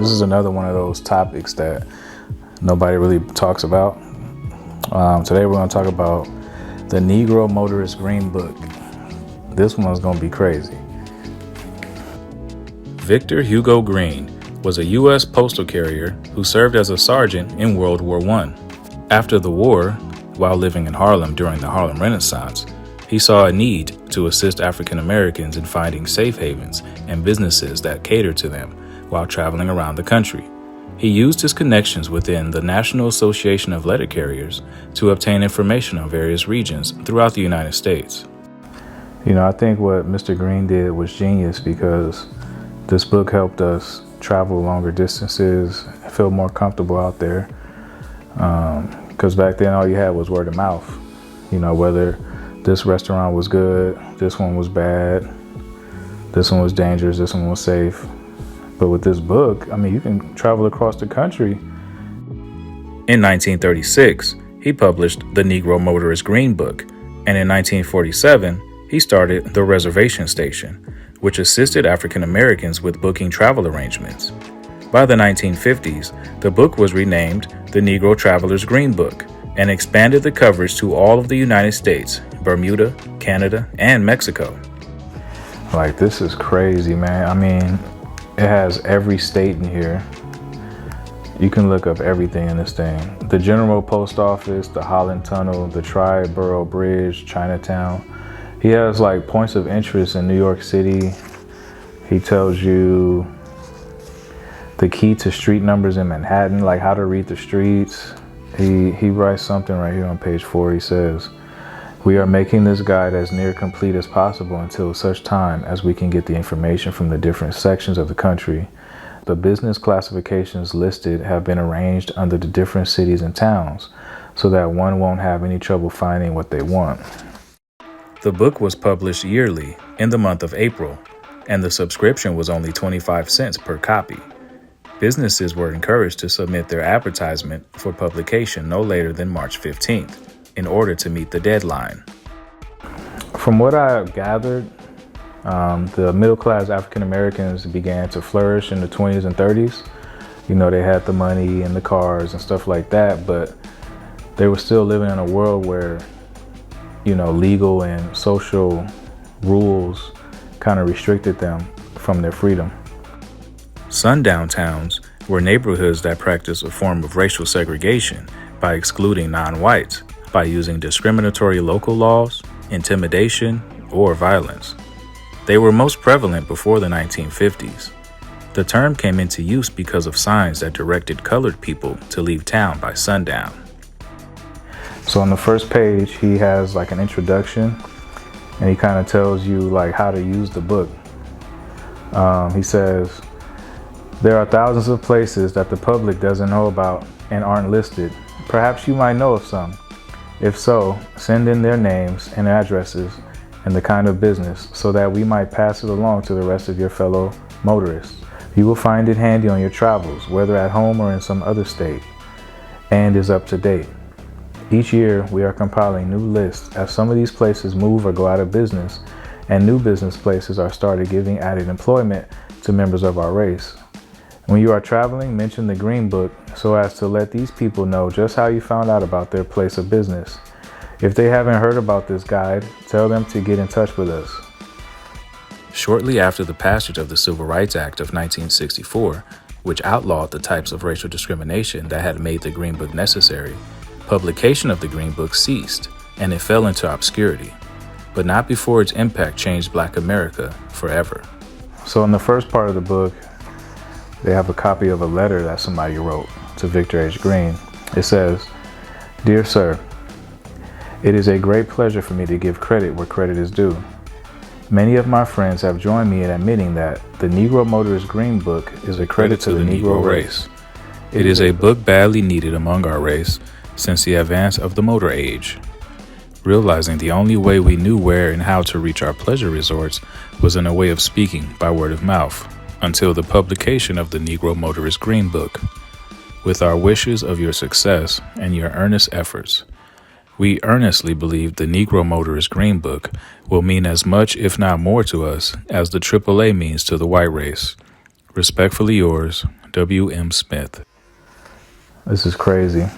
this is another one of those topics that nobody really talks about. Today we're going to talk about the Negro Motorist Green Book. This one's going to be crazy. Victor Hugo Green was a U.S. postal carrier who served as a sergeant in World War I. After the war, while living in Harlem during the Harlem Renaissance, he saw a need to assist African Americans in finding safe havens and businesses that catered to them while traveling around the country. He used his connections within the National Association of Letter Carriers to obtain information on various regions throughout the United States. I think what Mr. Green did was genius, because this book helped us travel longer distances, feel more comfortable out there. Because back then all you had was word of mouth. Whether this restaurant was good, this one was bad, this one was dangerous, this one was safe. But with this book, you can travel across the country. In 1936, he published the Negro Motorist Green Book, and in 1947, he started the Reservation Station, which assisted African Americans with booking travel arrangements. By the 1950s, the book was renamed the Negro Traveler's Green Book and expanded the coverage to all of the United States, Bermuda, Canada, and Mexico. This is crazy, man. It has every state in here. You can look up everything in this thing. The General Post Office, the Holland Tunnel, the Tri-Borough Bridge, Chinatown. He has points of interest in New York City. He tells you the key to street numbers in Manhattan, how to read the streets. He writes something right here on page 4. He says, "We are making this guide as near complete as possible until such time as we can get the information from the different sections of the country. The business classifications listed have been arranged under the different cities and towns so that one won't have any trouble finding what they want." The book was published yearly in the month of April, and the subscription was only 25 cents per copy. Businesses were encouraged to submit their advertisement for publication no later than March 15th in order to meet the deadline. From what I gathered, the middle-class African Americans began to flourish in the 20s and 30s. They had the money and the cars and stuff like that, but they were still living in a world where, legal and social rules kind of restricted them from their freedom. Sundown towns were neighborhoods that practiced a form of racial segregation by excluding non-whites, by using discriminatory local laws, intimidation, or violence. They were most prevalent before the 1950s. The term came into use because of signs that directed colored people to leave town by sundown. So on the first page, he has an introduction, and he kind of tells you how to use the book. He says, "There are thousands of places that the public doesn't know about and aren't listed. Perhaps you might know of some. If so, send in their names and addresses and the kind of business so that we might pass it along to the rest of your fellow motorists. You will find it handy on your travels, whether at home or in some other state, and is up to date. Each year, we are compiling new lists as some of these places move or go out of business, and new business places are started giving added employment to members of our race. When you are traveling, mention the Green Book so as to let these people know just how you found out about their place of business. If they haven't heard about this guide, tell them to get in touch with us." Shortly after the passage of the Civil Rights Act of 1964, which outlawed the types of racial discrimination that had made the Green Book necessary, publication of the Green Book ceased, and it fell into obscurity, but not before its impact changed Black America forever. So in the first part of the book, they have a copy of a letter that somebody wrote to Victor H. Green. It says, "Dear Sir, it is a great pleasure for me to give credit where credit is due. Many of my friends have joined me in admitting that the Negro Motorist Green Book is a credit to the Negro race. It is a book badly needed among our race since the advance of the motor age. Realizing the only way we knew where and how to reach our pleasure resorts was in a way of speaking by word of mouth, until the publication of the Negro Motorist Green Book. With our wishes of your success and your earnest efforts, we earnestly believe the Negro Motorist Green Book will mean as much, if not more, to us as the AAA means to the white race. Respectfully yours, W.M. Smith. This is crazy.